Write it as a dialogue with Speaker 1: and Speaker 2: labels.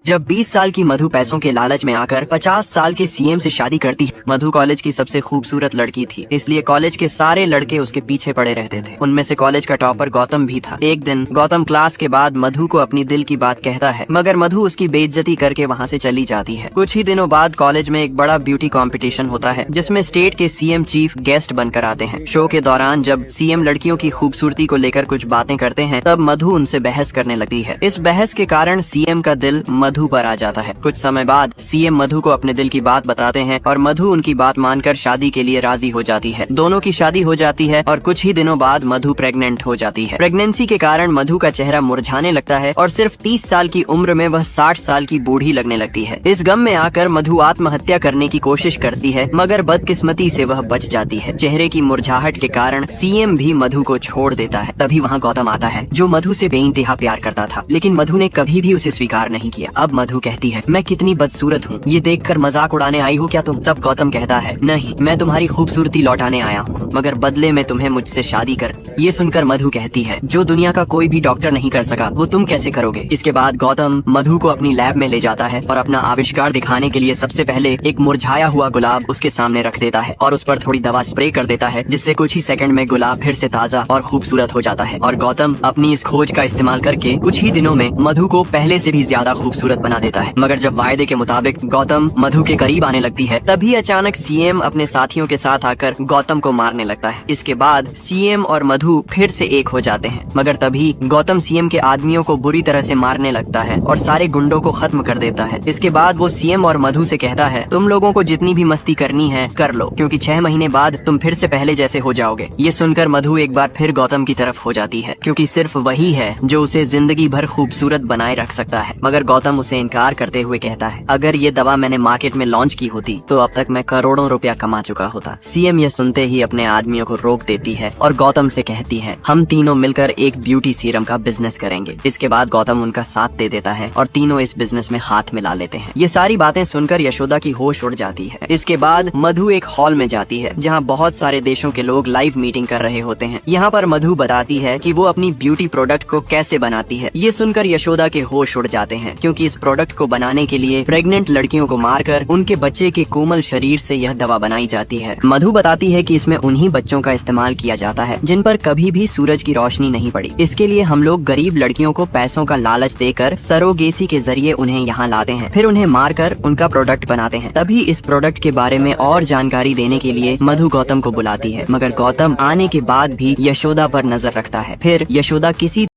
Speaker 1: जब 20 साल की मधु पैसों के लालच में आकर 50 साल के सीएम से शादी करती है। मधु कॉलेज की सबसे खूबसूरत लड़की थी, इसलिए कॉलेज के सारे लड़के उसके पीछे पड़े रहते थे। उनमें से कॉलेज का टॉपर गौतम भी था। एक दिन गौतम क्लास के बाद मधु को अपनी दिल की बात कहता है, मगर मधु उसकी बेइज्जती करके वहाँ से चली जाती है। कुछ ही दिनों बाद कॉलेज में एक बड़ा ब्यूटी कॉम्पिटिशन होता है, जिसमें स्टेट के सीएम चीफ गेस्ट बनकर आते हैं। शो के दौरान जब सीएम लड़कियों की खूबसूरती को लेकर कुछ बातें करते हैं, तब मधु उनसे बहस करने लगती है। इस बहस के कारण सीएम का दिल मधु पर आ जाता है। कुछ समय बाद सीएम मधु को अपने दिल की बात बताते हैं और मधु उनकी बात मानकर शादी के लिए राजी हो जाती है। दोनों की शादी हो जाती है और कुछ ही दिनों बाद मधु प्रेग्नेंट हो जाती है। प्रेगनेंसी के कारण मधु का चेहरा मुरझाने लगता है और सिर्फ 30 साल की उम्र में वह 60 साल की बूढ़ी लगने लगती है। इस गम में आकर मधु आत्महत्या करने की कोशिश करती है, मगर बदकिस्मती से वह बच जाती है। चेहरे की मुरझाहट के कारण सीएम भी मधु को छोड़ देता है। तभी वहाँ गौतम आता है, जो मधु से बेइंतहा प्यार करता था, लेकिन मधु ने कभी भी उसे स्वीकार नहीं किया। अब मधु कहती है, मैं कितनी बदसूरत हूँ, ये देखकर मजाक उड़ाने आई हो क्या तुम? तब गौतम कहता है, नहीं, मैं तुम्हारी खूबसूरती लौटाने आया हूँ, मगर बदले में तुम्हें मुझसे शादी कर। ये सुनकर मधु कहती है, जो दुनिया का कोई भी डॉक्टर नहीं कर सका, वो तुम कैसे करोगे? इसके बाद गौतम मधु को अपनी लैब में ले जाता है और अपना आविष्कार दिखाने के लिए सबसे पहले एक मुरझाया हुआ गुलाब उसके सामने रख देता है और उस पर थोड़ी दवा स्प्रे कर देता है, जिससे कुछ ही सेकंड में गुलाब फिर से ताजा और खूबसूरत हो जाता है। और गौतम अपनी इस खोज का इस्तेमाल करके कुछ ही दिनों में मधु को पहले से भी ज्यादा खूबसूरत बना देता है। मगर जब वायदे के मुताबिक गौतम मधु के करीब आने लगती है, तभी अचानक सीएम अपने साथियों के साथ आकर गौतम को मारने लगता है। इसके बाद सीएम और मधु फिर से एक हो जाते हैं, मगर तभी गौतम सीएम के आदमियों को बुरी तरह से मारने लगता है और सारे गुंडों को खत्म कर देता है। इसके बाद वो सीएम और मधु से कहता है, तुम लोगों को जितनी भी मस्ती करनी है कर लो, क्योंकि 6 महीने बाद तुम फिर से पहले जैसे हो जाओगे। ये सुनकर मधु एक बार फिर गौतम की तरफ हो जाती है, क्योंकि सिर्फ वही है जो उसे जिंदगी भर खूबसूरत बनाए रख सकता है। मगर गौतम उसे इनकार करते हुए कहता है, अगर ये दवा मैंने मार्केट में लॉन्च की होती तो अब तक मैं करोड़ों रुपया कमा चुका होता। सीएम यह सुनते ही अपने आदमियों को रोक देती है और गौतम से कहती है, हम तीनों मिलकर एक ब्यूटी सीरम का बिजनेस करेंगे। इसके बाद गौतम उनका साथ दे देता है और तीनों इस बिजनेस में हाथ मिला लेते हैं। ये सारी बातें सुनकर यशोदा की होश उड़ जाती है। इसके बाद मधु एक हॉल में जाती है, जहाँ बहुत सारे देशों के लोग लाइव मीटिंग कर रहे होते हैं। यहाँ पर मधु बताती है कि वो अपनी ब्यूटी प्रोडक्ट को कैसे बनाती है। ये सुनकर यशोदा के होश उड़ जाते हैं, क्योंकि इस प्रोडक्ट को बनाने के लिए प्रेग्नेंट लड़कियों को मारकर उनके बच्चे के कोमल शरीर से यह दवा बनाई जाती है। मधु बताती है कि इसमें उन्हीं बच्चों का इस्तेमाल किया जाता है जिन पर कभी भी सूरज की रोशनी नहीं पड़ी। इसके लिए हम लोग गरीब लड़कियों को पैसों का लालच देकर सरोगेसी के जरिए उन्हें यहाँ लाते हैं, फिर उन्हें मारकर उनका प्रोडक्ट बनाते हैं। तभी इस प्रोडक्ट के बारे में और जानकारी देने के लिए मधु गौतम को बुलाती है, मगर गौतम आने के बाद भी यशोदा पर नजर रखता है। फिर यशोदा किसी